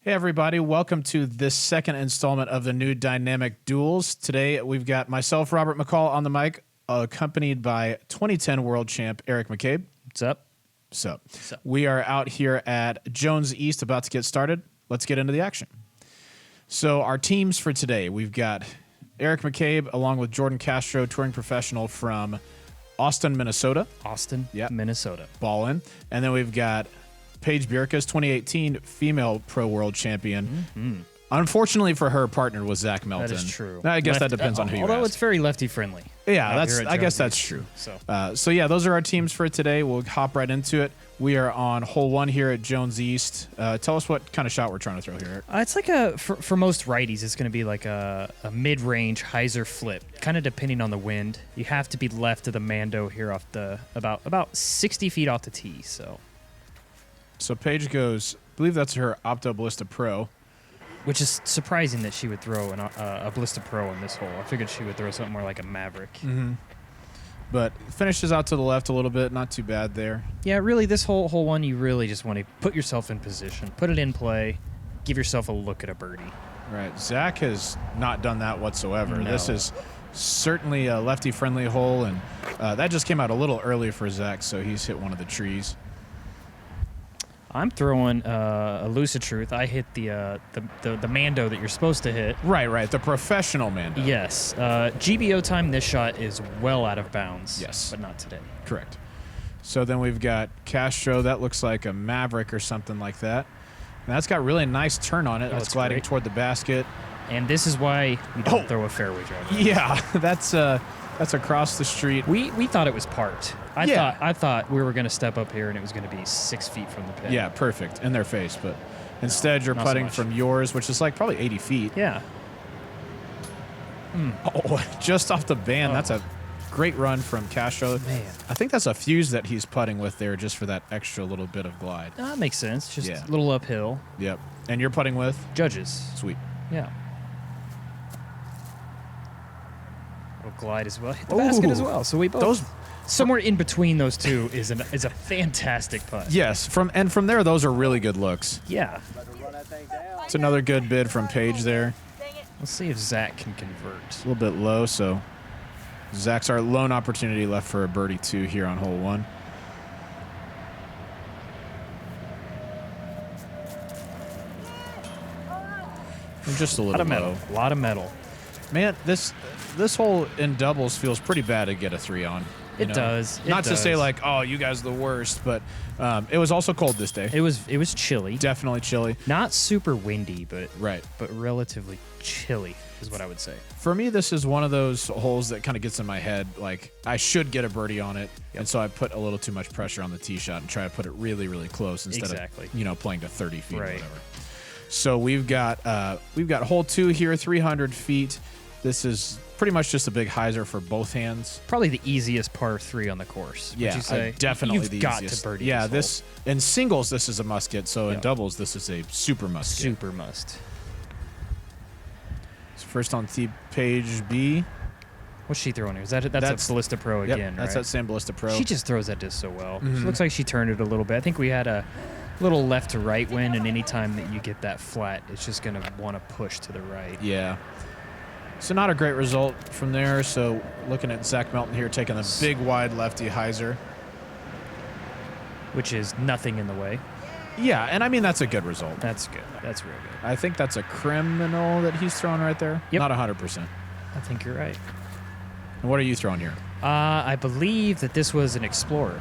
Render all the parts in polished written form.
Hey everybody, welcome to this second installment of the new Dynamic Duels. Today we've got myself, Robert McCall, on the mic, accompanied by 2010 world champ Eric McCabe. What's up? So we are out here at Jones East about to get started. Let's get into the action. So our teams for today, we've got Eric McCabe along with Jordan Castro, touring professional from Austin, Minnesota. Minnesota. Ballin'. And then we've got Paige Bjerkaas, 2018 female pro world champion. Mm-hmm. Unfortunately for her, partnered with Zach Melton. That is true. I guess that depends on who you ask. Although it's very lefty friendly. Yeah, I guess that's true. So yeah, those are our teams for today. We'll hop right into it. We are on hole one here at Jones East. Tell us what kind of shot we're trying to throw here. It's like for most righties, it's going to be like a mid-range hyzer flip, kind of depending on the wind. You have to be left of the Mando here off the about 60 feet off the tee. So Paige goes, I believe that's her Opto Ballista Pro. Which is surprising that she would throw a Ballista Pro in this hole. I figured she would throw something more like a Maverick. Mm-hmm. But finishes out to the left a little bit. Not too bad there. Yeah, really, this hole one, you really just want to put yourself in position, put it in play, give yourself a look at a birdie. Right. Zach has not done that whatsoever. No. This is certainly a lefty-friendly hole, and that just came out a little early for Zach, so he's hit one of the trees. I'm throwing a lucid truth. I hit the Mando that you're supposed to hit. Right. The professional Mando. Yes. GBO time, this shot is well out of bounds. Yes. But not today. Correct. So then we've got Castro. That looks like a Maverick or something like that. And that's got really nice turn on it. It's gliding toward the basket. And this is why we don't throw a fairway driver. Yeah, that's across the street. We thought it was parked. I thought we were going to step up here and it was going to be 6 feet from the pin. Yeah, perfect. In their face. But instead you're putting from yours, which is like probably 80 feet. Yeah. Oh, just off the band. That's a great run from Castro. Man. I think that's a fuse that he's putting with there just for that extra little bit of glide. That makes sense. Just a little uphill. Yep. And you're putting with? Judges. Sweet. Yeah. Little glide as well. Hit the basket as well. So we both... Somewhere in between those two is a fantastic putt. Yes. From there, those are really good looks. Yeah. It's another good bid from Paige there. Let's see if Zach can convert. A little bit low, so Zach's our lone opportunity left for a birdie 2 here on hole 1. And just a little low. A lot of metal. Man, this hole in doubles feels pretty bad to get a 3 on. It does. Not to say like, oh, you guys are the worst, but it was also cold this day. It was chilly. Definitely chilly. Not super windy, but right. But relatively chilly is what I would say. For me, this is one of those holes that kind of gets in my head. Like I should get a birdie on it, and so I put a little too much pressure on the tee shot and try to put it really, really close instead of playing to 30 feet or whatever. So we've got hole 2 here, 300 feet. This is pretty much just a big hyzer for both hands. Probably the easiest par 3 on the course. Yeah, would you say? Definitely You've the got easiest. to birdie. Yeah, this in singles this is a must get. So in doubles this is a super must get. Super must. So first on tee, Paige B. What's she throwing here? That's a Ballista Pro again, that's right? that same Ballista Pro. She just throws that disc so well. She looks like she turned it a little bit. I think we had a little left to right wind, and any time that you get that flat, it's just going to want to push to the right. Yeah. So not a great result from there. So looking at Zach Melton here taking the big wide lefty hyzer. Which is nothing in the way. Yeah, and I mean that's a good result. That's good. That's real good. I think that's a criminal that he's throwing right there. Yep. Not 100%. I think you're right. And what are you throwing here? I believe that this was an Explorer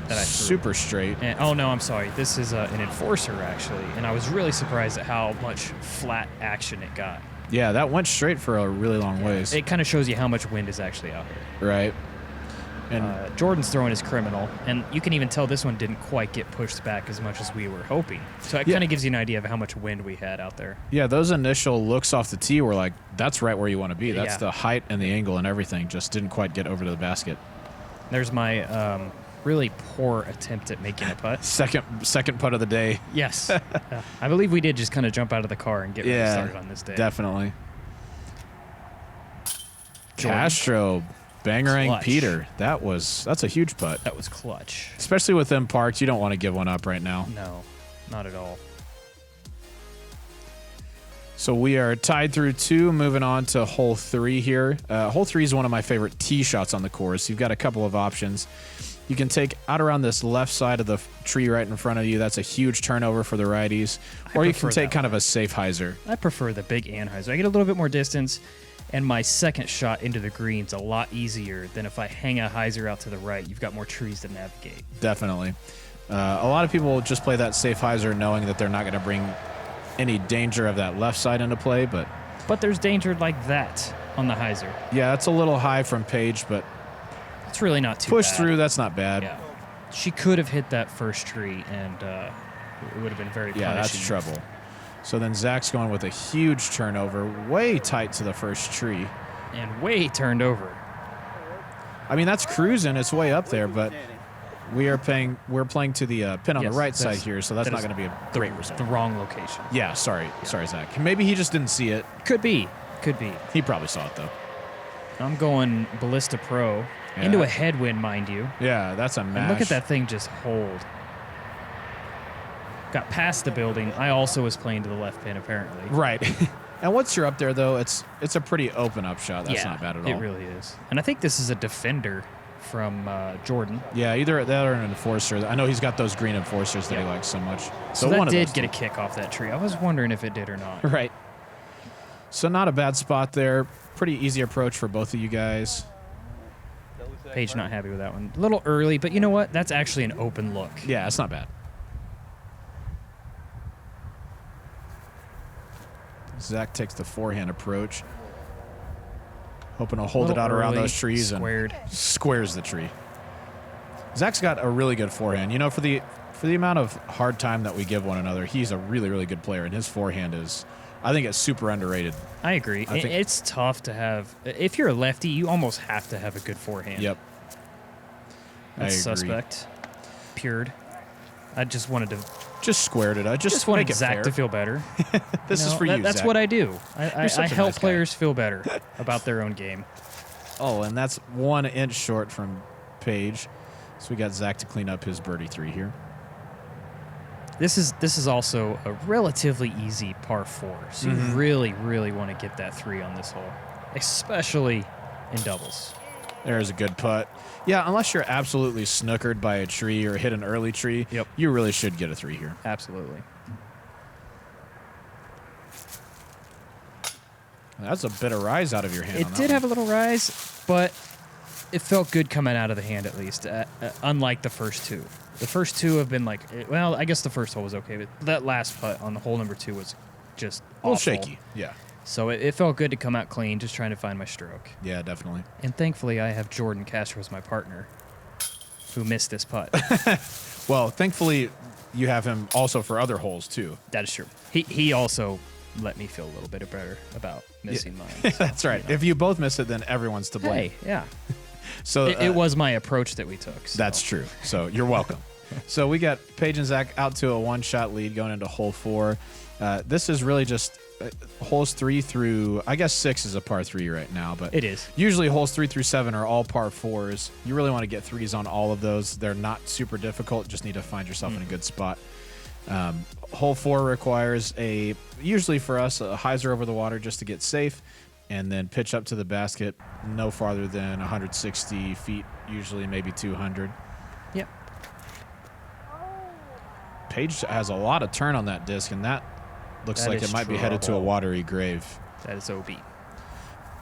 that I threw. Super straight. And, oh, no, I'm sorry. This is an Enforcer, actually. And I was really surprised at how much flat action it got. Yeah, that went straight for a really long ways. It kind of shows you how much wind is actually out here. Right. And Jordan's throwing his criminal, and you can even tell this one didn't quite get pushed back as much as we were hoping. So it kind of gives you an idea of how much wind we had out there. Yeah, those initial looks off the tee were like, that's right where you want to be. That's the height and the angle and everything. Just didn't quite get over to the basket. There's my really poor attempt at making a putt. Second putt of the day. Yes. I believe we did just kind of jump out of the car and get really started on this day. Definitely. Jordan. Castro bangering Clutch. Peter. That's a huge putt. That was clutch. Especially with them parked, you don't want to give one up right now. No, not at all. So we are tied through 2, moving on to hole 3 here. Hole 3 is one of my favorite tee shots on the course. You've got a couple of options. You can take out around this left side of the tree right in front of you. That's a huge turnover for the righties. Or you can take kind of a safe hyzer. I prefer the big anhyzer. I get a little bit more distance, and my second shot into the green's a lot easier than if I hang a hyzer out to the right. You've got more trees to navigate. Definitely. A lot of people just play that safe hyzer knowing that they're not going to bring any danger of that left side into play, but there's danger like that on the hyzer. Yeah, it's a little high from Paige, but it's really not too push bad. through. That's not bad. Yeah, she could have hit that first tree, and it would have been very punishing. Yeah, that's trouble. So then Zach's going with a huge turnover, way tight to the first tree, and way turned over. I mean, that's cruising. It's way up there, but we're playing to the pin on the right side here, so that's not going to be a great result. The wrong location. Yeah, sorry, Zach. Maybe he just didn't see it. Could be. He probably saw it though. I'm going Ballista Pro into a headwind, mind you. Yeah, that's a mash. And look at that thing just hold. Got past the building. I also was playing to the left pin, apparently. Right. And once you're up there, though, it's a pretty open up shot. That's not bad at all. It really is. And I think this is a defender from Jordan. Yeah, either that or an enforcer. I know he's got those green enforcers that he likes so much. So that did get a kick off that tree. I was wondering if it did or not. Right. So not a bad spot there. Pretty easy approach for both of you guys. Paige not happy with that one. A little early, but you know what? That's actually an open look. Yeah, it's not bad. Zach takes the forehand approach. Hoping to hold it out around those trees and squares the tree. Zach's got a really good forehand. You know, for the amount of hard time that we give one another, he's a really, really good player, and his forehand is, I think it's super underrated. I agree. It's tough to have. If you're a lefty, you almost have to have a good forehand. Yep. That's suspect. Pured. I just wanted to. Just squared it. I just wanted Zach to feel better. This is for you, That's Zach. what I do. I help nice players feel better about their own game. Oh, and that's 1 inch short from Paige. So we got Zach to clean up his birdie 3 here. This is also a relatively easy par 4. So you really, really want to get that 3 on this hole, especially in doubles. There's a good putt. Yeah, unless you're absolutely snookered by a tree or hit an early tree, you really should get a 3 here. Absolutely. That's a bit of rise out of your hand. It did have a little rise, but it felt good coming out of the hand at least, unlike the first 2. The first 2 have been like, well, I guess the first hole was okay, but that last putt on the hole number 2 was just a little shaky. Yeah. So it felt good to come out clean, just trying to find my stroke. Yeah, definitely. And thankfully, I have Jordan Castro as my partner, who missed this putt. Well, thankfully, you have him also for other holes, too. That is true. He also let me feel a little bit better about missing mine. So, that's right. If you both miss it, then everyone's to blame. Hey, yeah. So it was my approach that we took. So. That's true. So you're welcome. So we got Paige and Zach out to a 1-shot lead going into hole 4. This is really just holes 3 through, I guess 6 is a par 3 right now, but it is. Usually holes 3 through 7 are all par 4s. You really want to get 3s on all of those. They're not super difficult. Just need to find yourself in a good spot. Hole 4 requires usually for us, a hyzer over the water just to get safe, and then pitch up to the basket no farther than 160 feet, usually maybe 200. Yep. Paige has a lot of turn on that disc, and that looks like it might be headed to a watery grave. That is OB.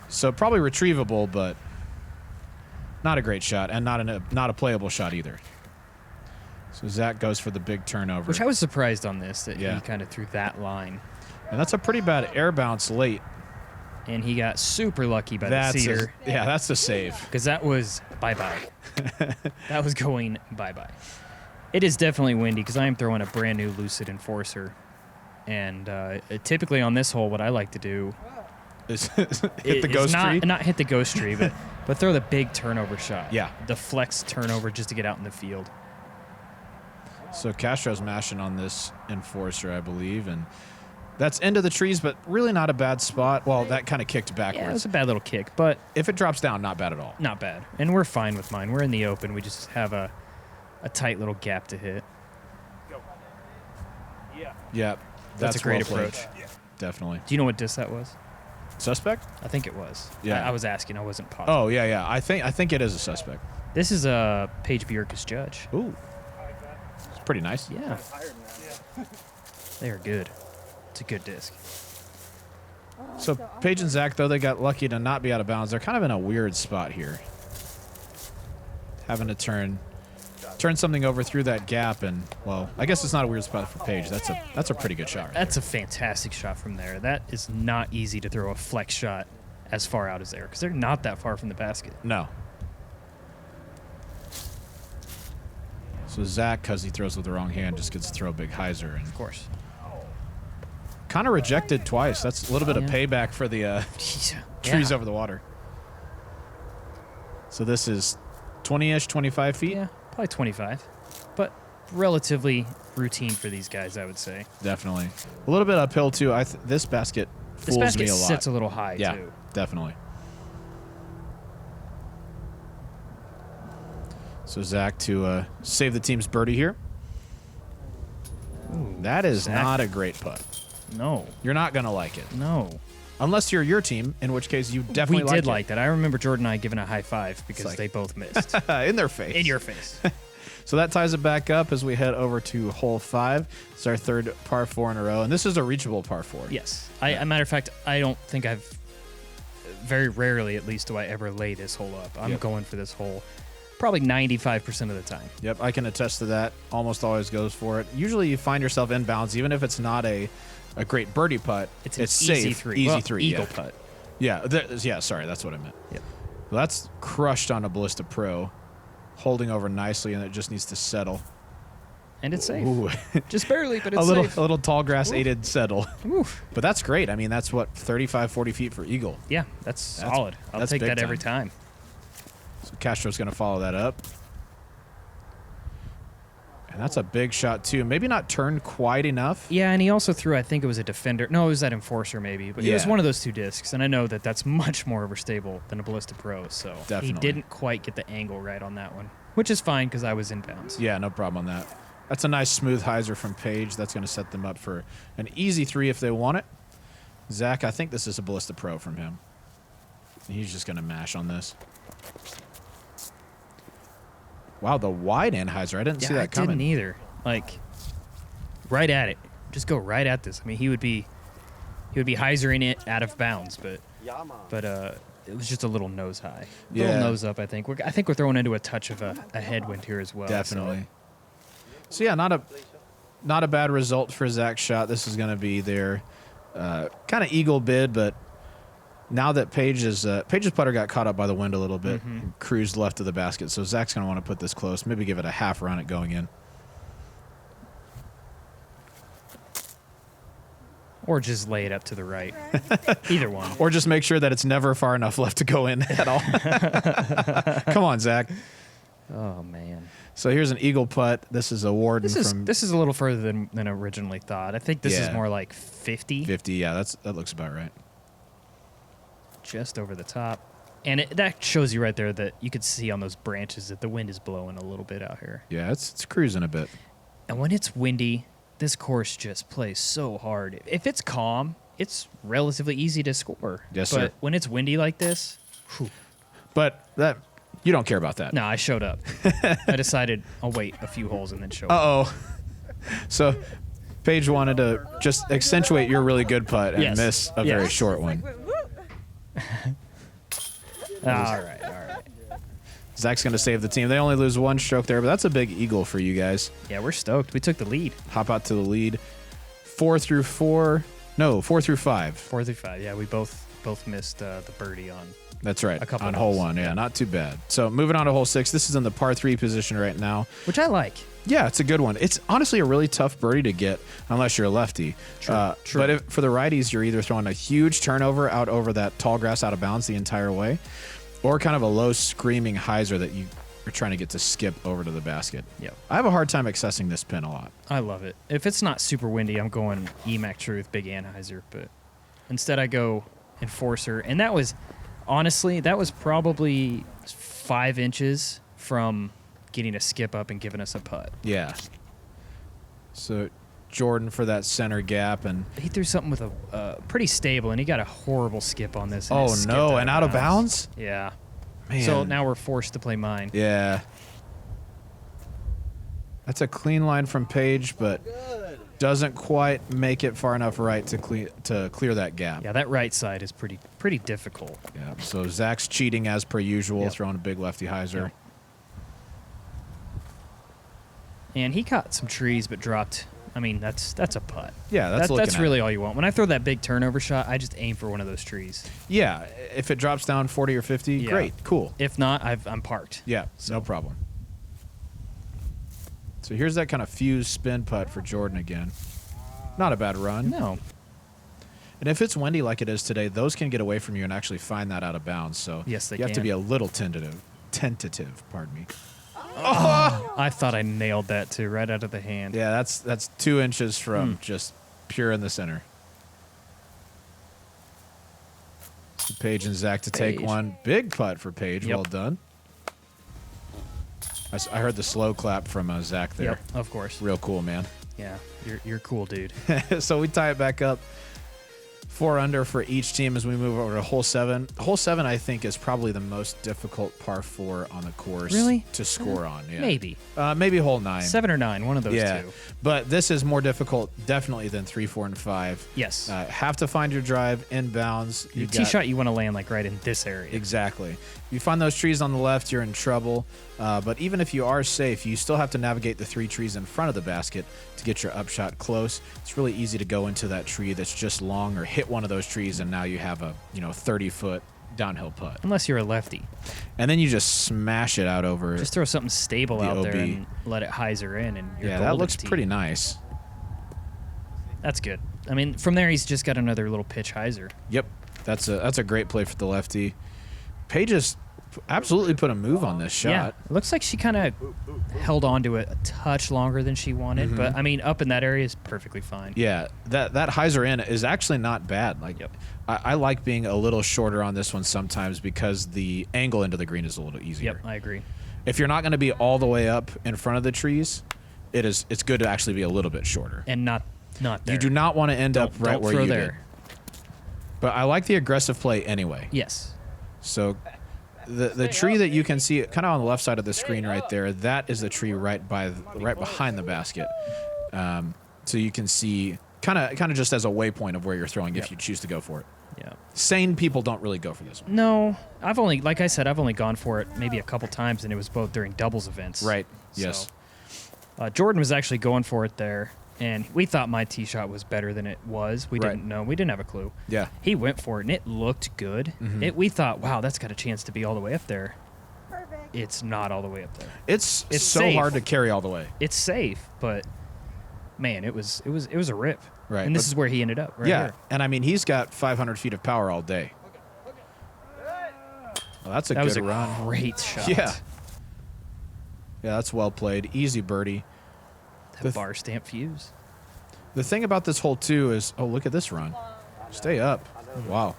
So probably retrievable, but not a great shot, and not a playable shot either. So Zach goes for the big turnover. Which I was surprised on this, that he kind of threw that line. And that's a pretty bad air bounce late. And he got super lucky by the cedar. That's the save. Because that was bye-bye. That was going bye-bye. It is definitely windy because I am throwing a brand new Lucid Enforcer. And typically on this hole, what I like to do is hit the ghost tree? Not hit the ghost tree, but throw the big turnover shot. Yeah. The flex turnover just to get out in the field. So Castro's mashing on this Enforcer, I believe, and that's into the trees, but really not a bad spot. Well, that kind of kicked backwards. Yeah, it was a bad little kick, but if it drops down, not bad at all. Not bad. And we're fine with mine. We're in the open. We just have a tight little gap to hit. Yeah. That's a great approach. definitely. Do you know what disc that was? Suspect? I think it was. Yeah. I was asking. I wasn't positive. Oh, yeah. I think it is a suspect. This is a Paige Bjerkaas judge. Ooh. It's pretty nice. Yeah. They are good. It's a good disc. So Paige and Zach, though they got lucky to not be out of bounds, they're kind of in a weird spot here. Having to turn something over through that gap, and, well, I guess it's not a weird spot for Paige. That's a pretty good shot right That's there. a fantastic shot from there. That is not easy to throw a flex shot as far out as there, because they're not that far from the basket. No. So Zach, because he throws with the wrong hand, just gets to throw a big hyzer. And Of course. kind of rejected twice. That's a little bit of payback for the trees over the water. So this is 20-ish, 25 feet? Yeah, probably 25. But relatively routine for these guys, I would say. Definitely. A little bit uphill, too. This basket fools me a lot. This basket sits a little high, yeah, too. Definitely. So Zach to save the team's birdie here. Ooh, that is Zach. not a great putt. No. You're not going to like it. No. Unless you're your team, in which case you definitely We did like that. I remember Jordan and I giving a high five because like- they both missed. In their face. In your face. So that ties it back up as we head over to hole 5. It's our third par 4 in a row, and this is a reachable par 4. Yes. A matter of fact, I don't think very rarely at least do I ever lay this hole up. I'm going for this hole probably 95% of the time. Yep, I can attest to that. Almost always goes for it. Usually you find yourself inbounds, even if it's not a great birdie putt. It's safe. easy three. Easy Well, three. Eagle yeah. putt. Yeah, sorry, that's what I meant. Yep. Well, that's crushed on a Ballista Pro, holding over nicely, and it just needs to settle. And it's safe. Ooh. Just barely, but it's a safe. little tall grass aided settle. Oof. But that's great. I mean, that's what, 35, 40 feet for eagle. Yeah, that's solid. I'll that's take big that every time. time. So Castro's going to follow that up. And that's a big shot, too. Maybe not turned quite enough. Yeah, and he also threw, I think it was a defender. No, it was that enforcer maybe. But it was Yeah. one of those two discs. And I know that that's much more overstable than a Ballista Pro. So Definitely. he didn't quite get the angle right on that one, which is fine because I was inbounds. Yeah, no problem on that. That's a nice smooth hyzer from Paige. That's going to set them up for an easy 3 if they want it. Zach, I think this is a Ballista Pro from him. He's just going to mash on this. Wow, the wide end hyzer. I didn't see that coming. I didn't either. Like, right at it. Just go right at this. I mean, he would be hyzering it out of bounds, but it was just a little nose high. Yeah. Little nose up, I think. I think we're throwing into a touch of a headwind here as well. Definitely. So yeah, not a bad result for Zach's shot. This is going to be their kind of eagle bid, but now that Paige's putter got caught up by the wind a little bit, cruised left of the basket, so Zach's going to want to put this close, maybe give it a half run at going in. Or just lay it up to the right. Either one. Or just make sure that it's never far enough left to go in at all. Come on, Zach. Oh, man. So here's an eagle putt. This is a Warden from This is a little further than originally thought. I think this is Yeah. more like 50. 50. Yeah, that looks about right. Just over the top. And that shows you right there that you could see on those branches that the wind is blowing a little bit out here. Yeah, it's cruising a bit. And when it's windy, this course just plays so hard. If it's calm, it's relatively easy to score. Yes, but sir. when it's windy like this, But you don't care about that. no, I showed up. I decided I'll wait a few holes and then show up. Uh-oh. So Paige wanted to just accentuate your really good putt and Yes. miss a Yes. very short one. All right. Zach's going to save the team. They only lose 1 stroke there, but that's a big eagle for you guys. Yeah, we're stoked. We took the lead. Hop out to the lead. 4 through 5. 4 through 5. Yeah, we both missed the birdie on. That's right. A couple on hole holes. 1. Yeah, not too bad. So moving on to hole 6. This is in the par 3 position right now. Which I like. Yeah, it's a good one. It's honestly a really tough birdie to get unless you're a lefty. True. But for the righties, you're either throwing a huge turnover out over that tall grass out of bounds the entire way, or kind of a low screaming hyzer that you are trying to get to skip over to the basket. Yep. I have a hard time accessing this pin a lot. I love it. If it's not super windy, I'm going EMAC Truth, Big Anheuser, but instead I go Enforcer. And that was probably 5 inches from getting a skip up and giving us a putt. Yeah. So Jordan for that center gap, and he threw something with a pretty stable, and he got a horrible skip on this. Oh no! And out of bounds. Yeah. Man. So now we're forced to play mine. Yeah. That's a clean line from Paige, but doesn't quite make it far enough right to clear that gap. Yeah, that right side is pretty difficult. Yeah. So Zach's cheating as per usual, throwing a big lefty hyzer. Yep. And he caught some trees, but dropped. I mean, that's a putt. Yeah, that's really all you want. When I throw that big turnover shot, I just aim for one of those trees. Yeah, if it drops down 40 or 50, great, cool. If not, I'm parked. Yeah, no problem. So here's that kind of fused spin putt for Jordan again. Not a bad run. No. And if it's windy like it is today, those can get away from you and actually find that out of bounds. So yes, you have to be a little tentative. Pardon me. Oh, I thought I nailed that too, right out of the hand. Yeah, that's 2 inches from just pure in the center. So Paige and Zach to take one. Big putt for Paige. Well done. I heard the slow clap from Zach there. Yep, of course. Real cool, man. Yeah, you're cool, dude. So we tie it back up. 4 under for each team as we move over to hole 7. Hole 7, I think, is probably the most difficult par 4 on the course to score on. Yeah. Maybe. Maybe hole 9. 7 or 9, one of those two. But this is more difficult, definitely, than 3, 4, and 5. Yes. Have to find your drive inbounds. Your tee shot, you want to land like right in this area. Exactly. If you find those trees on the left, you're in trouble. But even if you are safe, you still have to navigate the 3 trees in front of the basket to get your upshot close. It's really easy to go into that tree that's just long or hit one of those trees, and now you have a 30-foot downhill putt. Unless you're a lefty. And then you just smash it out over. Just throw something stable out there and let it hyzer in, and you're that looks pretty nice. That's good. I mean, from there he's just got another little pitch hyzer. Yep, that's a great play for the lefty. Paige just absolutely put a move on this shot. Yeah, it looks like she kind of held on to it a touch longer than she wanted, but I mean, up in that area is perfectly fine. Yeah, that hyzer in is actually not bad. Like, I like being a little shorter on this one sometimes because the angle into the green is a little easier. Yep, I agree. If you're not going to be all the way up in front of the trees, it's good to actually be a little bit shorter. And not there. You do not want to end up right where you did. But I like the aggressive play anyway. Yes. So the tree that you can see kind of on the left side of the screen right there, that is the tree right behind the basket. So you can see kind of just as a waypoint of where you're throwing if you choose to go for it. Yeah. Sane people don't really go for this one. No, like I said, I've only gone for it maybe a couple times, and it was both during doubles events. Right. Yes. So, Jordan was actually going for it there, and we thought my tee shot was better than it was. We didn't know. We didn't have a clue. Yeah. He went for it, and it looked good. We thought, wow, that's got a chance to be all the way up there. Perfect. It's not all the way up there. It's so safe. hard to carry all the way. It's safe, but man, it was a rip. Right. And this is where he ended up. Right here. And I mean, he's got 500 feet of power all day. Well, that's a good run. That was a great shot. Yeah. Yeah, that's well played. Easy birdie. That bar stamp fuse. The thing about this hole, too, is, oh, look at this run. Stay up. Wow.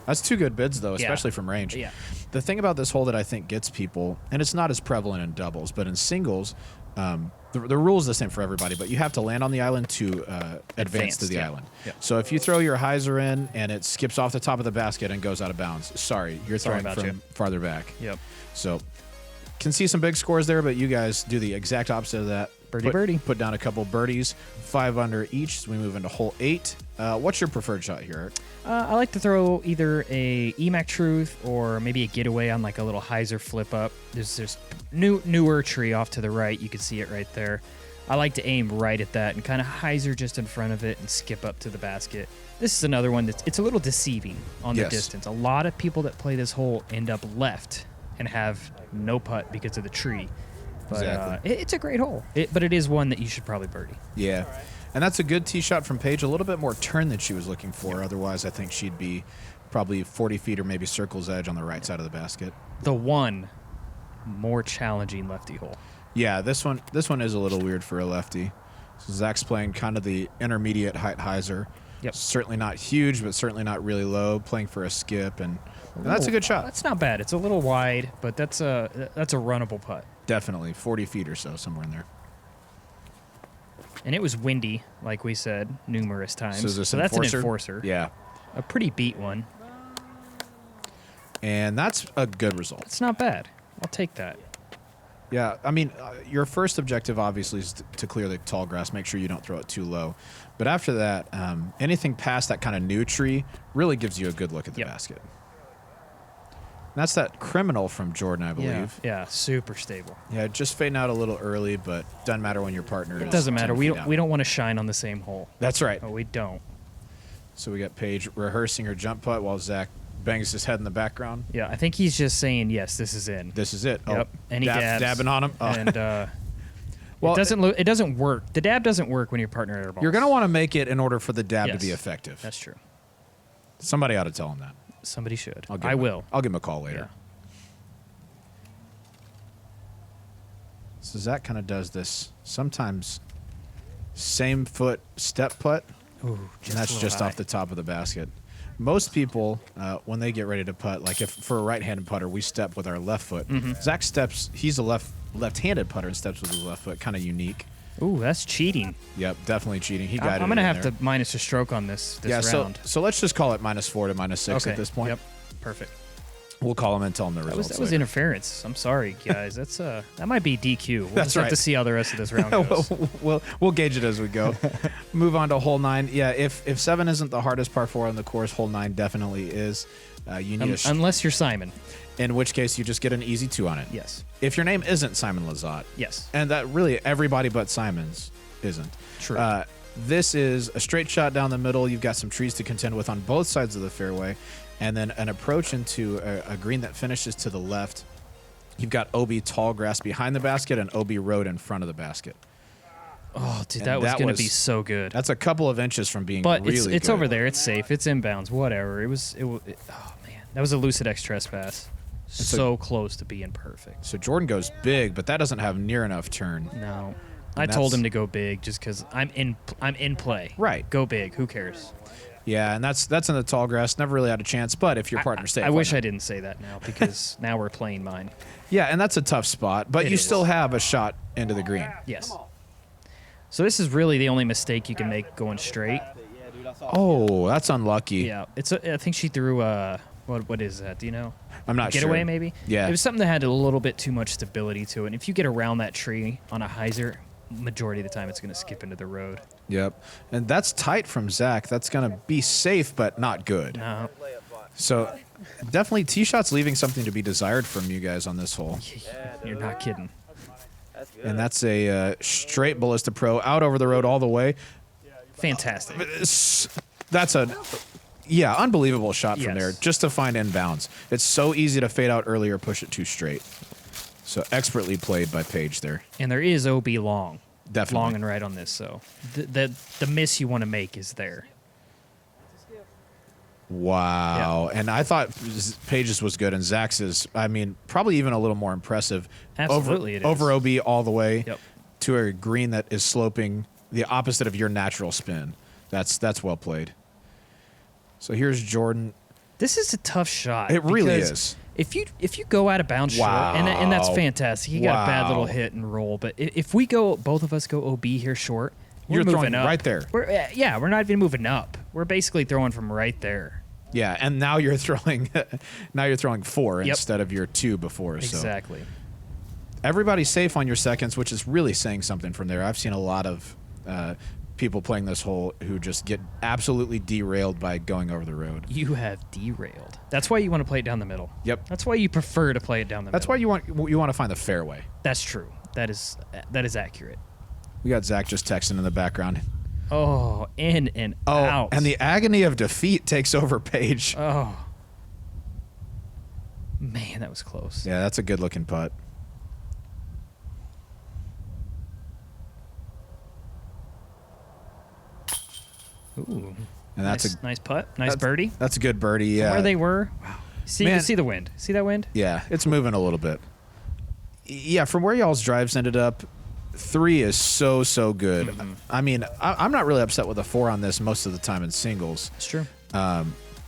That's 2 good bids, though, especially from range. Yeah. The thing about this hole that I think gets people, and it's not as prevalent in doubles, but in singles, the rule is the same for everybody, but you have to land on the island to advance to the island. Yep. So if you throw your hyzer in and it skips off the top of the basket and goes out of bounds, sorry, you're throwing from farther back. Yep. So can see some big scores there, but you guys do the exact opposite of that. Birdie. Put down a couple birdies, 5 under each. So we move into hole 8. What's your preferred shot here, Eric? I like to throw either a EMAC Truth or maybe a getaway on like a little hyzer flip up. There's newer tree off to the right. You can see it right there. I like to aim right at that and kind of hyzer just in front of it and skip up to the basket. This is another one it's a little deceiving on the distance. A lot of people that play this hole end up left and have no putt because of the tree. But, exactly. It's a great hole, but it is one that you should probably birdie. Yeah, and that's a good tee shot from Paige. A little bit more turn than she was looking for. Otherwise, I think she'd be probably 40 feet or maybe circle's edge on the right side of the basket. The one more challenging lefty hole. Yeah, this one is a little weird for a lefty. So Zach's playing kind of the intermediate height hyzer. Yep. Certainly not huge, but certainly not really low. Playing for a skip, and that's a good shot. That's not bad. It's a little wide, but that's a runnable putt. Definitely 40 feet or so, somewhere in there. And it was windy, like we said, numerous times. So is this that's an enforcer. Yeah. A pretty beat one. And that's a good result. It's not bad. I'll take that. Yeah, I mean, your first objective obviously is to clear the tall grass, make sure you don't throw it too low. But after that, anything past that kind of new tree really gives you a good look at the basket. And that's that criminal from Jordan, I believe. Yeah, super stable. Yeah, just fading out a little early, but doesn't matter when your partner is. It doesn't matter. We 10 feet don't, out. we don't want to shine on the same hole. That's right. Oh, we don't. So we got Paige rehearsing her jump putt while Zach bangs his head in the background. Yeah, I think he's just saying, yes, this is in. This is it. Yep. Oh, And he dabs. dabbing on him. Oh. And Well, it doesn't work. The dab doesn't work when your partner airballs. you're going to want to make it in order for the dab to be Yes, effective. That's true. Somebody ought to tell him that. Somebody should. I will. I'll give him a call later. Yeah. So Zach kind of does this sometimes same foot step putt, Ooh, and that's just off the top of the basket. Most people, when they get ready to putt, like if for a right-handed putter, we step with our left foot. Zach steps, he's a left-handed putter and steps with his left foot, kind of unique. Ooh, that's cheating. Yep, definitely cheating. He guided I'm going to it in have there. to minus a stroke on this Yeah, round. so let's just call it -4 to -6 Okay. at this point. Yep. Perfect. We'll call him and tell him the That results. was later. interference. I'm sorry, guys. That's that might be DQ. We'll That's just have right. to see how the rest of this round goes. we'll gauge it as we go. Move on to hole 9. Yeah, if 7 isn't the hardest par 4 on the course, hole 9 definitely is. You need Unless you're Simon. in which case you just get an easy 2 on it. Yes. If your name isn't Simon Lizotte, Yes. and that really everybody but Simon's isn't. True. This is a straight shot down the middle. You've got some trees to contend with on both sides of the fairway, and then an approach into a green that finishes to the left. You've got OB tall grass behind the basket and OB road in front of the basket. Oh, dude, And that was that going to was- be so good. That's a couple of inches from being But really it's good. over there. It's safe. It's inbounds. Whatever. Oh man, that was a Lucid X trespass. So close to being perfect. So Jordan goes big, but that doesn't have near enough turn. No, And I told that's- him to go big just because I'm in play. Right. Go big. Who cares? Yeah, and that's in the tall grass. Never really had a chance, but if your partner's safe. I wish why I not? didn't say that now because now we're playing mine. Yeah, and that's a tough spot, but It you is. still have a shot into the green. Yes. So this is really the only mistake you can make going straight. Oh, that's unlucky. Yeah. I think she threw what is that? Do you know? I'm not sure. Getaway maybe? Yeah. It was something that had a little bit too much stability to it. And if you get around that tree on a hyzer, majority of the time it's going to skip into the road. Yep. And that's tight from Zach. That's going to be safe, but not good. No. So definitely tee shots leaving something to be desired from you guys on this hole. You're not kidding. And that's a straight ballista pro out over the road all the way. Fantastic. That's unbelievable shot from Yes. there just to find inbounds. It's so easy to fade out early or push it too straight. So expertly played by Paige there. And there is OB long. Definitely. Long and right on this. So the miss you want to make is there. Wow. And I thought Paige's was good, and Zach's is, I mean, probably even a little more impressive. Absolutely it is. Over OB all the way Yep. to a green that is sloping the opposite of your natural spin. That's well played. So here's Jordan. This is a tough shot. It really because is. If you go out of bounds short, and that's Wow. fantastic. You got a bad little Wow. hit and roll. But if we go, both of us go OB here short, we're You're moving throwing up. right there. We're not even moving up. We're basically throwing from right there. Yeah, and now you're throwing 4 Yep. instead of your 2 before. So Exactly. everybody's safe on your seconds, which is really saying something from there. I've seen a lot of people playing this hole who just get absolutely derailed by going over the road. You have derailed. That's why you want to play it down the middle. Yep. That's why you prefer to play it down the That's middle. why you want to find the fairway. That's true. That is accurate. We got Zach just texting in the background. Oh, in and out. And the agony of defeat takes over Paige. Oh. Man, that was close. Yeah, that's a good looking putt. Ooh. And that's nice putt. Nice birdie. That's a good birdie. Yeah. Where they were. Wow. See, you Man. can see the wind. See that wind? Yeah, it's moving a little bit. Yeah, from where y'all's drives ended up, 3 is so good. Mm-hmm. I mean, I'm not really upset with a 4 on this most of the time in singles. It's true.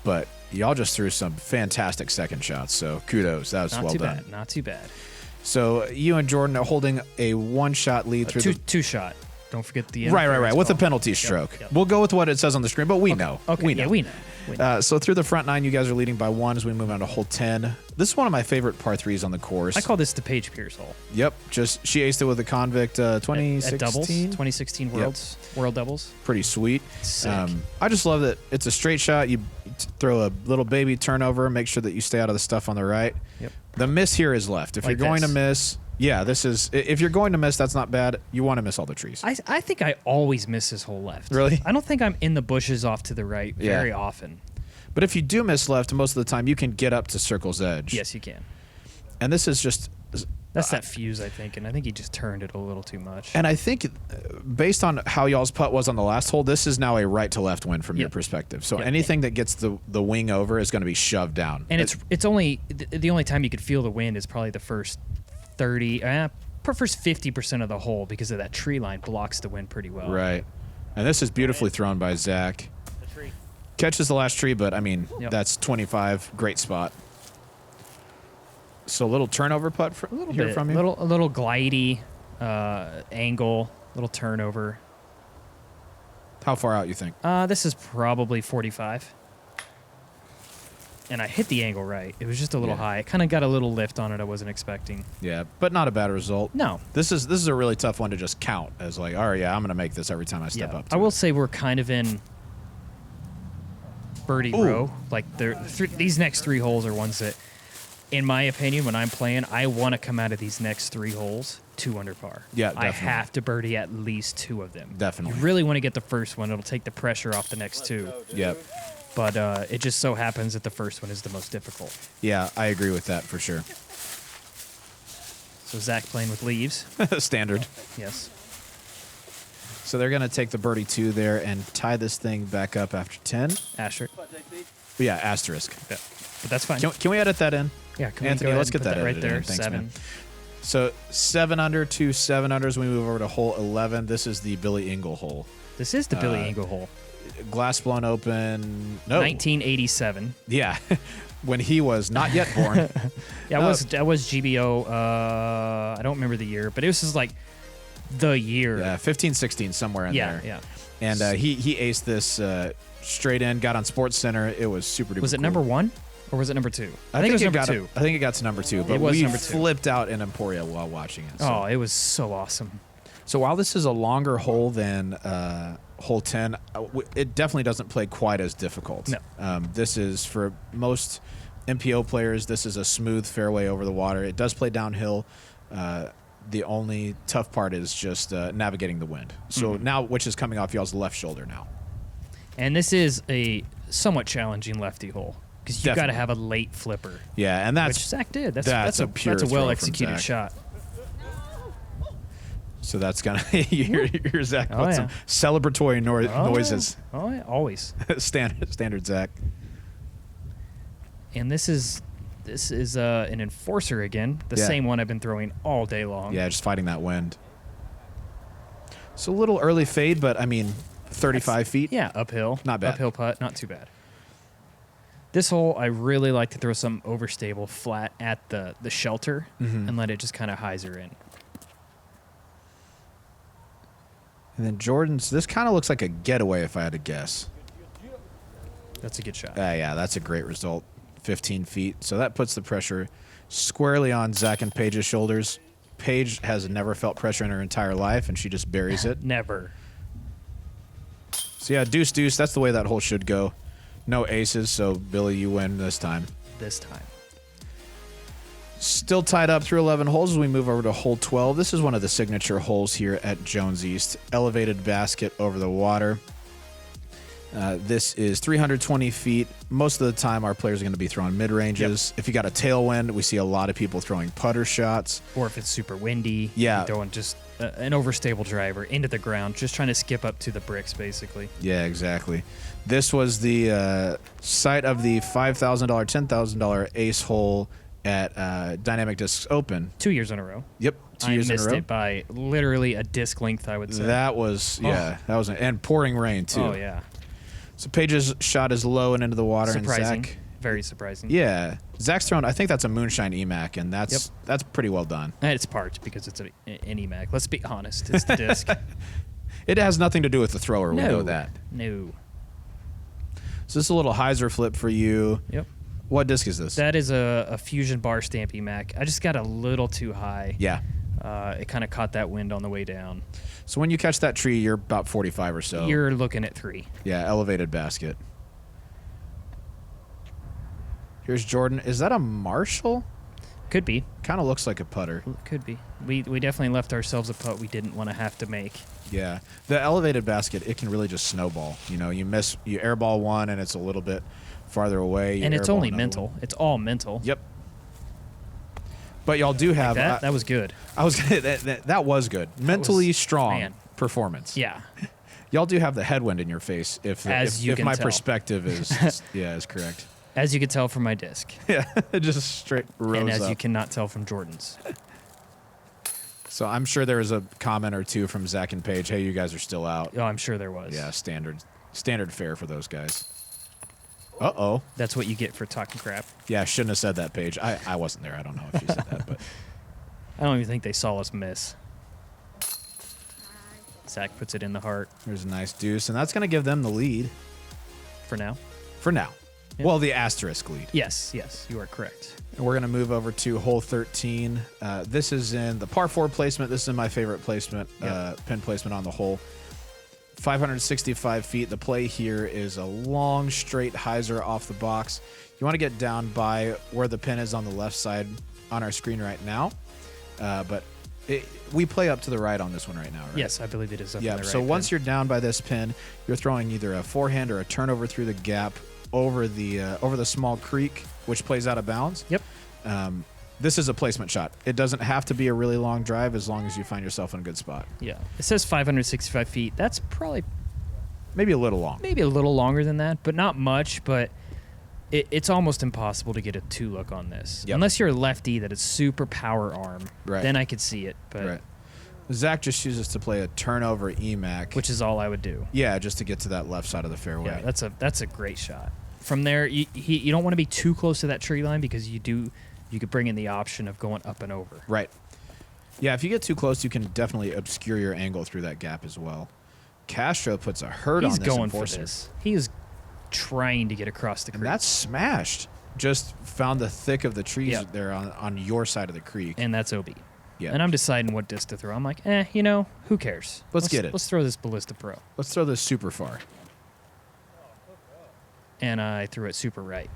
But y'all just threw some fantastic second shots, so kudos. That was Not well too done. bad. Not too bad. So you and Jordan are holding a 1-shot lead through the Two shot. Don't forget the right. With a penalty stroke. Yep. We'll go with what it says on the screen, but we know. Okay. We know. Yeah, we know. So through the front 9, you guys are leading by 1 as we move on to hole 10. This is one of my favorite par 3s on the course. I call this the Paige Bjerkaas hole. Yep. She aced it with a convict 2016. At doubles, 2016 World doubles. Pretty sweet. Sick. I just love that it's a straight shot. You throw a little baby turnover, make sure that you stay out of the stuff on the right. Yep. The miss here is left. If you're going to miss, if you're going to miss, that's not bad. You want to miss all the trees. I think I always miss this hole left. Really? I don't think I'm in the bushes off to the right very often. But if you do miss left, most of the time you can get up to circle's edge. Yes, you can. And this is just... That's that fuse, I think, and I think he just turned it a little too much. And I think based on how y'all's putt was on the last hole, this is now a right to left win from your perspective. So anything that gets the wing over is going to be shoved down. And it's only... The only time you could feel the wind is probably the first 30... first 50% of the hole because of that tree line blocks the wind pretty well. Right. And this is beautifully thrown by Zach. Catches the last tree, but, I mean, that's 25. Great spot. So a little turnover putt from you? A little glidey angle, little turnover. How far out you think? This is probably 45. And I hit the angle right. It was just a little high. It kind of got a little lift on it I wasn't expecting. Yeah, but not a bad result. No. This is a really tough one to just count as like, all right, yeah, I'm going to make this every time I step up to I will say we're kind of in birdie row. Like these next 3 holes are ones that, in my opinion, when I'm playing, I want to come out of these next 3 holes 2 under par. Yeah, definitely. I have to birdie at least 2 of them. Definitely. You really want to get the first one. It'll take the pressure off the next 2. Yep. But it just so happens that the first one is the most difficult. Yeah, I agree with that for sure. So Zach playing with leaves. Standard. Yes. So they're going to take the birdie 2 there and tie this thing back up after 10. Asterisk. Yeah, asterisk. Yeah. But that's fine. Can we edit that in? Yeah, Anthony, let's get that right edited there. in. Thanks, 7. man. So 7 under, 2 7 unders. We move over to hole 11. This is the Billy Engel hole. This is the Billy Engel hole. Glass blown open. No. 1987. Yeah. When he was not yet born. Yeah, that was GBO. I don't remember the year, but it was just like the year. Yeah, 15, 16, somewhere in there. Yeah. And he aced this straight in, got on Sports Center. It was super duper Was it cool. number 1 or was it number 2? I think it was number 2. I think it got to number 2, but was we number 2. flipped out in Emporia while watching it. So. Oh, it was so awesome. So while this is a longer hole than hole 10, it definitely doesn't play quite as difficult. No. This is, for most MPO players, this is a smooth fairway over the water. It does play downhill. The only tough part is just navigating the wind. So now, which is coming off y'all's left shoulder now. And this is a somewhat challenging lefty hole because you've got to have a late flipper. Yeah, and which Zach did. That's a well executed shot. So that's gonna you hear Zach put some celebratory noises. Yeah. Oh yeah, always. standard Zach. And this is an enforcer again, the same one I've been throwing all day long. Yeah, just fighting that wind. So a little early fade, but I mean, 35 feet. Yeah, uphill. Not bad. Uphill putt, not too bad. This hole, I really like to throw some overstable flat at the shelter and let it just kind of hyzer in. And then Jordan's, this kind of looks like a getaway if I had to guess. That's a good shot. Yeah, that's a great result. 15 feet. So that puts the pressure squarely on Zach and Paige's shoulders. Paige has never felt pressure in her entire life, and she just buries it. Never. So yeah, deuce, deuce. That's the way that hole should go. No aces, so Billy, you win this time. This time. Still tied up through 11 holes as we move over to hole 12. This is one of the signature holes here at Jones East. Elevated basket over the water. This is 320 feet. Most of the time, our players are going to be throwing mid-ranges. Yep. If you got a tailwind, we see a lot of people throwing putter shots. Or if it's super windy, you're throwing just an overstable driver into the ground, just trying to skip up to the bricks, basically. Yeah, exactly. This was the site of the $5,000, $10,000 ace hole at Dynamic Discs Open. 2 years in a row. Yep, 2 years in a row. I missed it by literally a disc length, I would say. That was, and pouring rain, too. Oh, yeah. So Paige's shot is low and into the water. Surprising. And Zach, very surprising. Yeah. Zach's thrown, I think that's a moonshine EMAC, and that's pretty well done. And it's parked because it's an EMAC. Let's be honest. It's the disc. It has nothing to do with the thrower. No. We know that. No. So this is a little hyzer flip for you. Yep. What disc is this? That is a Fusion bar Stampy Mac. I just got a little too high. Yeah. It kind of caught that wind on the way down. So when you catch that tree, you're about 45 or so. You're looking at 3. Yeah, elevated basket. Here's Jordan. Is that a Marshall? Could be. Kind of looks like a putter. Could be. We definitely left ourselves a putt we didn't want to have to make. Yeah. The elevated basket, it can really just snowball. You know, you airball one and it's a little bit farther away. And it's only mental. It's all mental. Yep. But y'all do have that was good. I was gonna, that was good. Mentally strong performance. Yeah. Y'all do have the headwind in your face if my tell. perspective is is correct. As you could tell from my disc. Yeah, it just straight rose and as up. you cannot tell from Jordan's. So I'm sure there was a comment or two from Zach and Paige. Hey, you guys are still out. Oh, I'm sure there was. Yeah, standard fare for those guys. Uh-oh. That's what you get for talking crap. Yeah, I shouldn't have said that, Paige. I wasn't there. I don't know if she said that, but I don't even think they saw us miss. Zach puts it in the heart. There's a nice deuce, and that's going to give them the lead. For now? For now. Yep. Well, the asterisk lead. Yes, you are correct. And we're going to move over to hole 13. This is in the par 4 placement. This is my favorite placement, pin placement on the hole. 565 feet. The play here is a long, straight hyzer off the box. You want to get down by where the pin is on the left side on our screen right now. But we play up to the right on this one right now, right? Yes, I believe it is up in the right. So once you're down by this pin, you're throwing either a forehand or a turnover through the gap over the small creek, which plays out of bounds. Yep. This is a placement shot. It doesn't have to be a really long drive as long as you find yourself in a good spot. Yeah. It says 565 feet. That's probably maybe a little long. Maybe a little longer than that, but not much. But it's almost impossible to get a 2-look on this. Yep. Unless you're a lefty that is super power arm. Right. Then I could see it. But right. Zach just chooses to play a turnover EMAC. Which is all I would do. Yeah, just to get to that left side of the fairway. Yeah, that's a great shot. From there, you don't want to be too close to that tree line because you could bring in the option of going up and over. Right. Yeah, if you get too close, you can definitely obscure your angle through that gap as well. Castro puts a hurt on this He's going enforcer. for this. He is trying to get across the creek. And that's smashed. Just found the thick of the trees there on your side of the creek. And that's OB. Yeah. And I'm deciding what disc to throw. I'm like, who cares? Let's get it. Let's throw this Ballista Pro. Let's throw this super far. And I threw it super right.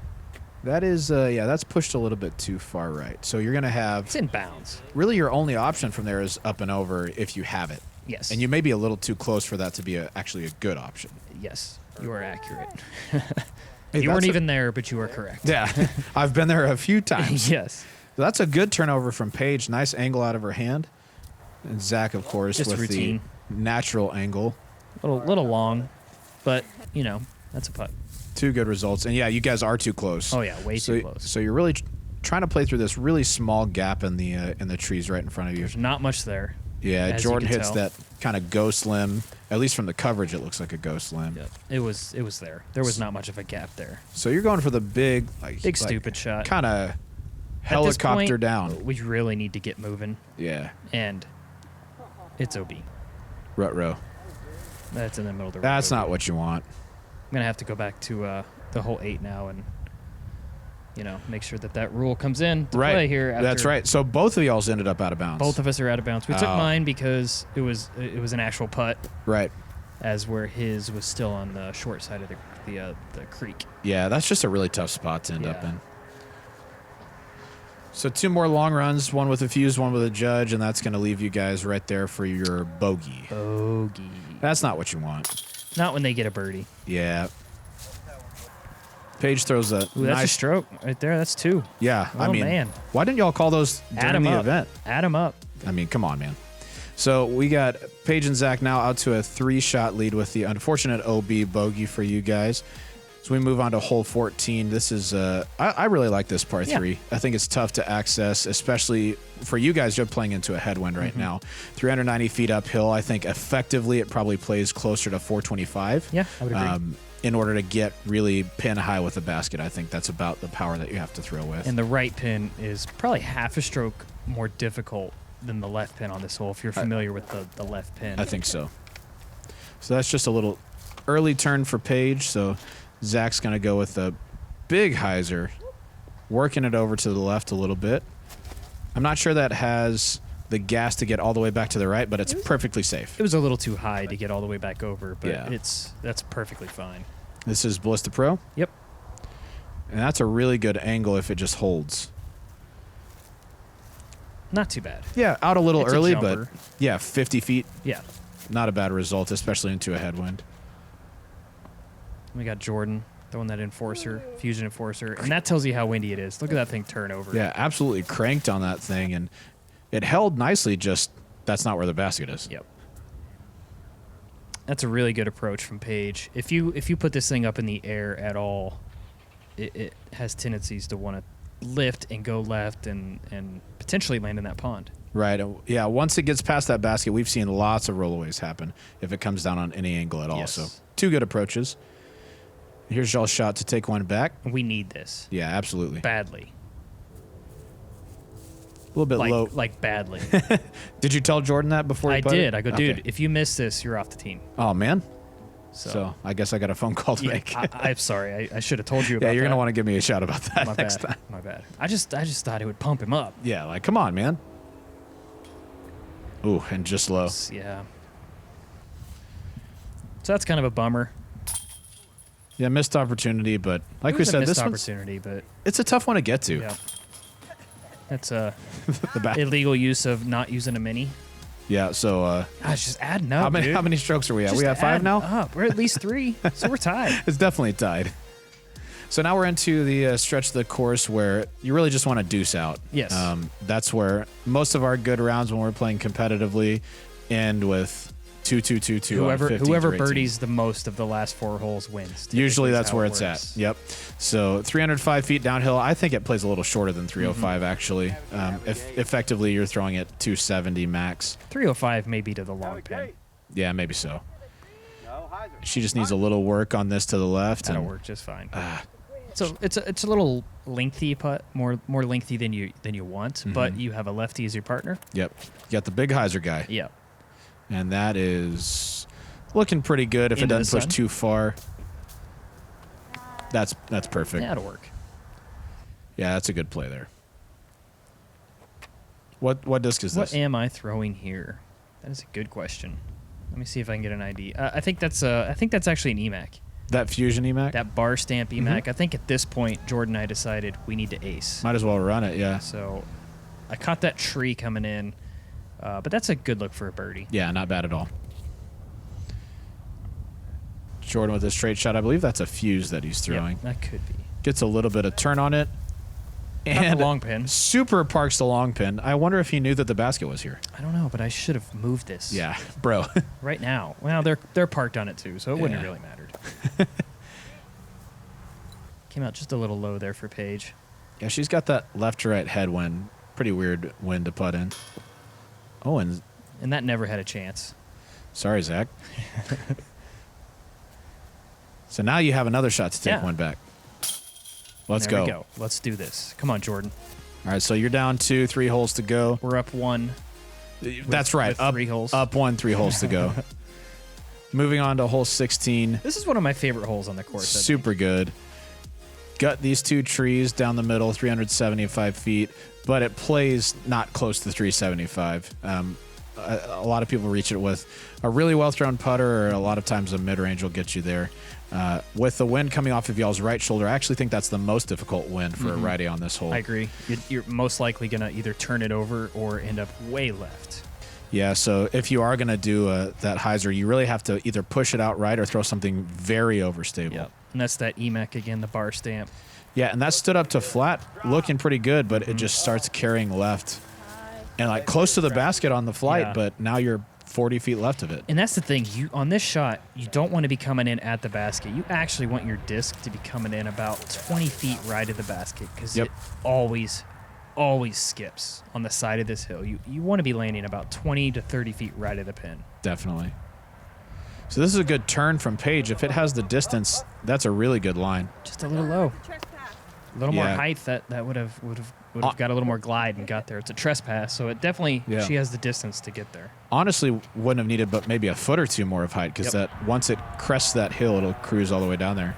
That is, that's pushed a little bit too far right. So you're going to have... It's in bounds. Really, your only option from there is up and over if you have it. Yes. And you may be a little too close for that to be actually a good option. Yes, you are accurate. Hey, you weren't even there, but you were correct. Yeah, I've been there a few times. Yes. That's a good turnover from Paige. Nice angle out of her hand. And Zach, of course, Just with routine. The natural angle. Little long, but, that's a putt. 2 good results. And, yeah, you guys are too close. Oh, yeah, way too close. So you're really trying to play through this really small gap in the trees right in front of you. There's not much there. Yeah, Jordan hits that kind of ghost limb. At least from the coverage, it looks like a ghost limb. Yep. It was there. There was not much of a gap there. So you're going for the big stupid shot. Kind of helicopter down. We really need to get moving. Yeah. And it's OB. Rut-row. That's in the middle of the road. That's not what you want. I'm going to have to go back to the hole 8 now and, make sure that rule comes in to play here. That's right. So both of y'all's ended up out of bounds. Both of us are out of bounds. We took mine because it was an actual putt. Right. As where his was still on the short side of the creek. Yeah, that's just a really tough spot to end up in. So 2 more long runs, one with a fuse, one with a judge, and that's going to leave you guys right there for your bogey. Bogey. That's not what you want. Not when they get a birdie. Yeah. Paige throws a that's nice a stroke right there. That's 2. Yeah, oh, man. Why didn't y'all call those during the event? Add them up. I mean, come on, man. So we got Paige and Zach now out to a 3-shot lead with the unfortunate OB bogey for you guys. So we move on to hole 14. This is I really like this par 3. I think it's tough to access, especially for you guys. You're playing into a headwind right now. 390 feet uphill. I think effectively it probably plays closer to 425. Yeah, I would agree. In order to get really pin high with the basket, I think that's about the power that you have to throw with. And the right pin is probably half a stroke more difficult than the left pin on this hole, if you're familiar with the left pin. I think so. So that's just a little early turn for Paige. So Zach's going to go with a big hyzer, working it over to the left a little bit. I'm not sure that has the gas to get all the way back to the right, but it's perfectly safe. It was a little too high to get all the way back over, but Yeah. that's perfectly fine. This is Ballista Pro. Yep. And that's a really good angle if it just holds. Not too bad. Yeah, out a little It's a early, jumper. but yeah, 50 feet. Yeah. Not a bad result, especially into a headwind. We got Jordan throwing that enforcer, fusion enforcer, and that tells you how windy it is. Look at that thing turn over. Yeah, absolutely cranked on that thing, and it held nicely, just that's not where the basket is. Yep. That's a really good approach from Paige. If you put this thing up in the air at all, it has tendencies to want to lift and go left and potentially land in that pond. Right. Yeah, once it gets past that basket, we've seen lots of rollaways happen if it comes down on any angle at all. Yes. So 2 good approaches. Here's y'all's shot to take one back. We need this Yeah, absolutely. badly. A little bit low. Like badly. Did you tell Jordan that before you I putted? did. I go, dude, Okay. if you miss this, you're off the team. Oh, man. So, So I guess I got a phone call to yeah, make. I'm sorry. I should have told you about Yeah, that. you're going to want to give me a shout about that My next bad. time. My bad. I just thought it would pump him up. Yeah, like, come on, man. Ooh, and just low. Yeah. So that's kind of a bummer. Yeah, missed opportunity, but like It we was a said, missed this one's, opportunity, but it's a tough one to get to. yeah. That's a The back. illegal use of not using a mini. Yeah, so Gosh, just adding up. how dude. many strokes are we at? Just We at 5 adding now? Up. We're at least 3, so we're tied. It's definitely tied. So now we're into the stretch of the course where you really just want to deuce out. Yes. That's where most of our good rounds when we're playing competitively end with 2-2-2-2. Whoever 15 whoever to 18. birdies the most of the last 4 holes wins. Usually Typically that's how where it it's works. at. Yep. So 305 feet downhill. I think it plays a little shorter than 305 Mm-hmm. actually. If effectively you're throwing it 270 max. 305 may be to the long pin. Yeah, maybe so. She just needs a little work on this to the left. That'll and work just fine. So it's a little lengthy putt, more lengthy than you want, but you have a lefty as your partner. Yep. You got the big hyzer guy. Yeah. And that is looking pretty good if it Into the doesn't push sun. too far. That's perfect. Yeah, that'll work. Yeah, that's a good play there. What disc is What this? am I throwing here? That is a good question. Let me see if I can get an ID. I think that's actually an EMAC. That Fusion EMAC? That bar stamp EMAC. I think at this point, Jordan and I decided we need to ace. Might as well run it, yeah. So I caught that tree coming in, but that's a good look for a birdie. Yeah, not bad at all. Jordan with a straight shot. I believe that's a fuse that he's throwing. Yeah, that could be. Gets a little bit of turn on it. Not And the long pin. super parks the long pin. I wonder if he knew that the basket was here. I don't know, but I should have moved this. Yeah, bro. Right now. Well, they're parked on it too, so it wouldn't have Yeah. really mattered. Came out just a little low there for Paige. Yeah, she's got that left to right headwind. Pretty weird wind to putt in. Oh, and And that never had a chance. sorry, Zach. So now you have another shot to take Yeah. one back. Let's There go. we go. Let's do this. Come on, Jordan. All right, so you're down 2, 3 holes to go. We're up 1. That's right. with Up 3 holes. Up 1, 3 holes to go. Moving on to hole 16. This is one of my favorite holes on the course. I think. Super good. Got these 2 trees down the middle, 375 feet, but it plays not close to 375. A lot of people reach it with a really well-thrown putter, or a lot of times a mid-range will get you there. With the wind coming off of y'all's right shoulder, I actually think that's the most difficult wind for a righty on this hole. I agree. You're most likely going to either turn it over or end up way left. Yeah, so if you are going to do that hyzer, you really have to either push it out right or throw something very overstable. Yep. And that's that EMAC again, the bar stamp. Yeah, and that stood up to flat, looking pretty good, but it just starts carrying left. And like close to the basket on the flight, Yeah. but now you're 40 feet left of it. And that's the thing. You on this shot, you don't want to be coming in at the basket. You actually want your disc to be coming in about 20 feet right of the basket because Yep. it always skips on the side of this hill. You want to be landing about 20 to 30 feet right of the pin. Definitely. So this is a good turn from Paige. If it has the distance, that's a really good line. Just a little low. A little more height. That would have got a little more glide and got there. It's a trespass, so it definitely she has the distance to get there. Honestly, wouldn't have needed but maybe a foot or two more of height because that once it crests that hill, it'll cruise all the way down there.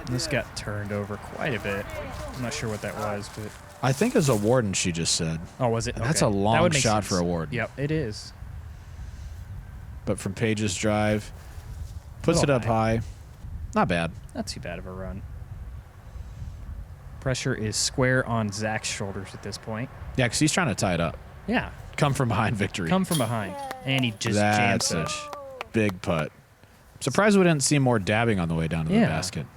This got turned over quite a bit. I'm not sure what that was, but I think it was a warden. She just said. Oh, was it? That's a long shot for a warden. Yep, it is. But from Paige's drive, puts it up high. Not bad. Not too bad of a run. Pressure is square on Zach's shoulders at this point. Yeah, because he's trying to tie it up. Yeah. Come from behind victory. Come from behind. And he just jams it. Big putt. Surprised we didn't see more dabbing on the way down to the basket.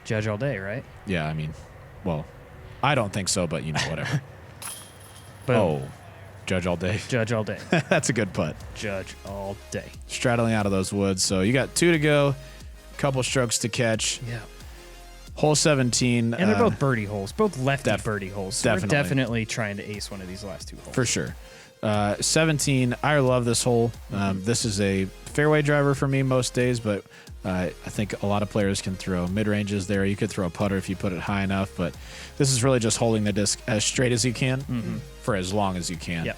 Judge all day, right? Yeah, I mean, well, I don't think so, but, whatever. Boom. Oh, judge all day. Judge all day. That's a good putt. Judge all day. Straddling out of those woods. So you got 2 to go, couple strokes to catch. Yeah. Hole 17. And they're both birdie holes, both lefty birdie holes. So we're definitely trying to ace one of these last 2 holes. For sure. 17, I love this hole. This is a fairway driver for me most days, but I think a lot of players can throw mid-ranges there. You could throw a putter if you put it high enough, but this is really just holding the disc as straight as you can for as long as you can. Yep.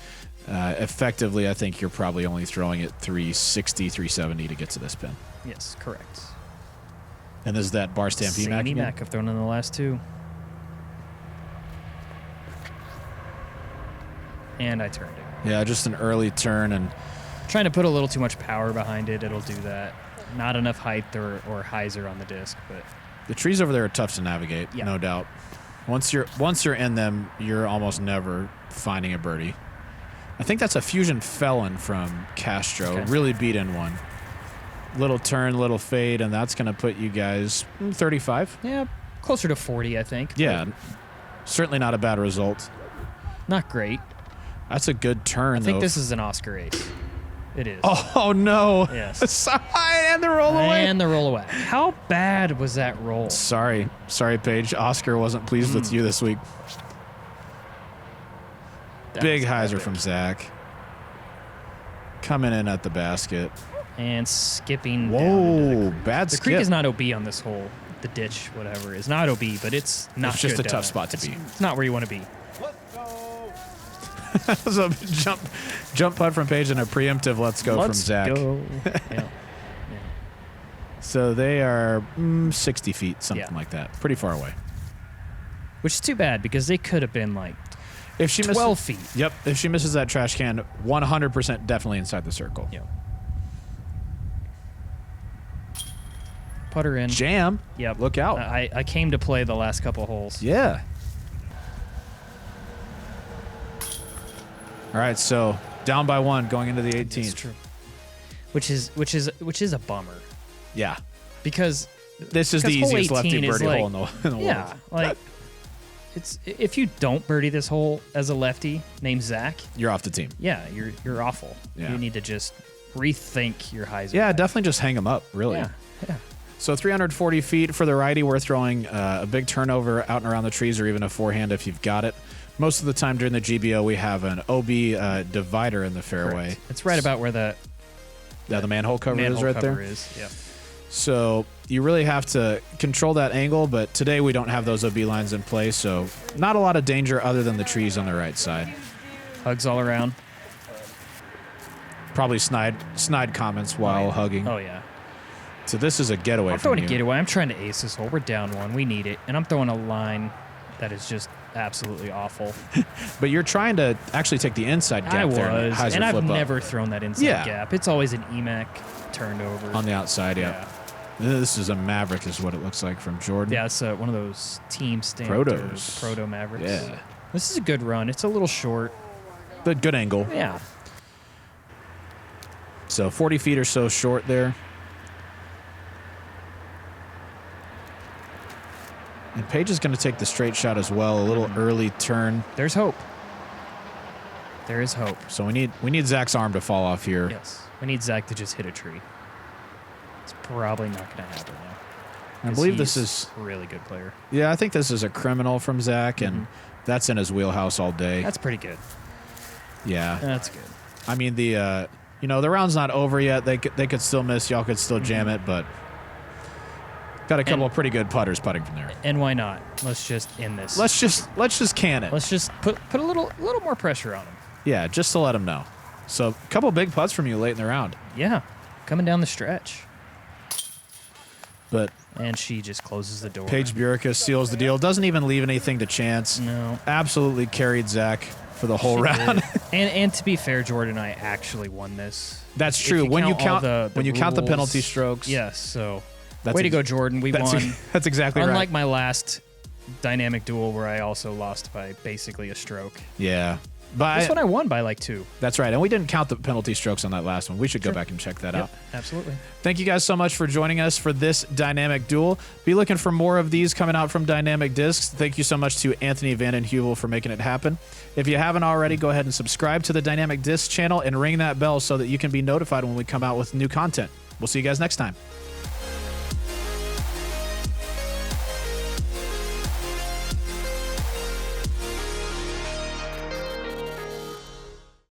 Effectively, I think you're probably only throwing it 360, 370 to get to this pin. Yes, correct. And this is that bar stamp Same Emac I've thrown in the last 2. And I turned it. Yeah, just an early turn and trying to put a little too much power behind it. It'll do that. Not enough height or hyzer on the disc, but the trees over there are tough to navigate, no doubt. Once you're in them, you're almost never finding a birdie. I think that's a Fusion Felon from Castro. Okay. Really beat in one. Little turn, little fade, and that's going to put you guys 35. Yeah, closer to 40, I think. Yeah, certainly not a bad result. Not great. That's a good turn, I think this is an Oscar ace. It is. Oh, no. Yes. And the roll away. And the roll away. How bad was that roll? Sorry, Paige. Oscar wasn't pleased with you this week. Big hyzer from Zach. Coming in at the basket. And skipping down. Whoa, bad skip. The creek is not OB on this hole. The ditch, whatever, is not OB, but it's not It's just good a tough spot to be. It's not where you want to be. So jump putt from Paige and a preemptive let's go from Zach. Go. Yeah. So they are 60 feet, something like that. Pretty far away. Which is too bad because they could have been like if she 12 feet. Yep. If she misses that trash can, 100% definitely inside the circle. Yep. Putter in. Jam. Yep. Look out. I came to play the last couple holes. Yeah. All right, so down by 1 going into the 18th. That's true. Which is a bummer. Yeah. Because this is the easiest lefty birdie hole in the world. Yeah, like it's if you don't birdie this hole as a lefty named Zach, you're off the team. Yeah, you're awful. Yeah. You need to just rethink your hyzer. Yeah, definitely just hang them up, really. Yeah. So 340 feet for the righty. We're throwing a big turnover out and around the trees or even a forehand if you've got it. Most of the time during the GBO, we have an OB divider in the fairway. Correct. It's right about where the manhole cover is right there. Yeah. So you really have to control that angle, but today we don't have those OB lines in place, so not a lot of danger other than the trees on the right side. Hugs all around. Probably snide comments while hugging. Oh, yeah. So this is a getaway. I'm throwing a getaway. I'm trying to ace this hole. We're down 1. We need it. And I'm throwing a line that is just absolutely awful. But you're trying to actually take the inside gap there. And I've never thrown that inside gap. It's always an Emac turned over. On the outside, yeah. This is a Maverick is what it looks like from Jordan. Yeah, it's one of those team stamped Proto Mavericks. Yeah. This is a good run. It's a little short. But good angle. Yeah. So 40 feet or so short there. And Paige is going to take the straight shot as well. A little early turn. There's hope. There is hope. So we need Zach's arm to fall off here. Yes. We need Zach to just hit a tree. It's probably not going to happen now. I believe this is a really good player. Yeah, I think this is a criminal from Zach, and that's in his wheelhouse all day. That's pretty good. Yeah. That's good. I mean, the round's not over yet. They could still miss. Y'all could still jam it, but Got a couple of pretty good putters putting from there. And why not? Let's just end this. Let's just can it. Let's just put a little more pressure on him. Yeah, just to let him know. So, a couple big putts from you late in the round. Yeah, coming down the stretch. And she just closes the door. Paige Bjerkaas seals the deal. Doesn't even leave anything to chance. No. Absolutely carried Zach for the whole round. and to be fair, Jordan and I actually won this. That's true. When you count the the penalty strokes. Yes. So way to go, Jordan. We won. That's exactly right. Unlike my last dynamic duel where I also lost by basically a stroke. Yeah. But this one I won by like 2. That's right. And we didn't count the penalty strokes on that last one. We should go back and check that out. Absolutely. Thank you guys so much for joining us for this dynamic duel. Be looking for more of these coming out from Dynamic Discs. Thank you so much to Anthony Van and Heuvel for making it happen. If you haven't already, go ahead and subscribe to the Dynamic Discs channel and ring that bell so that you can be notified when we come out with new content. We'll see you guys next time.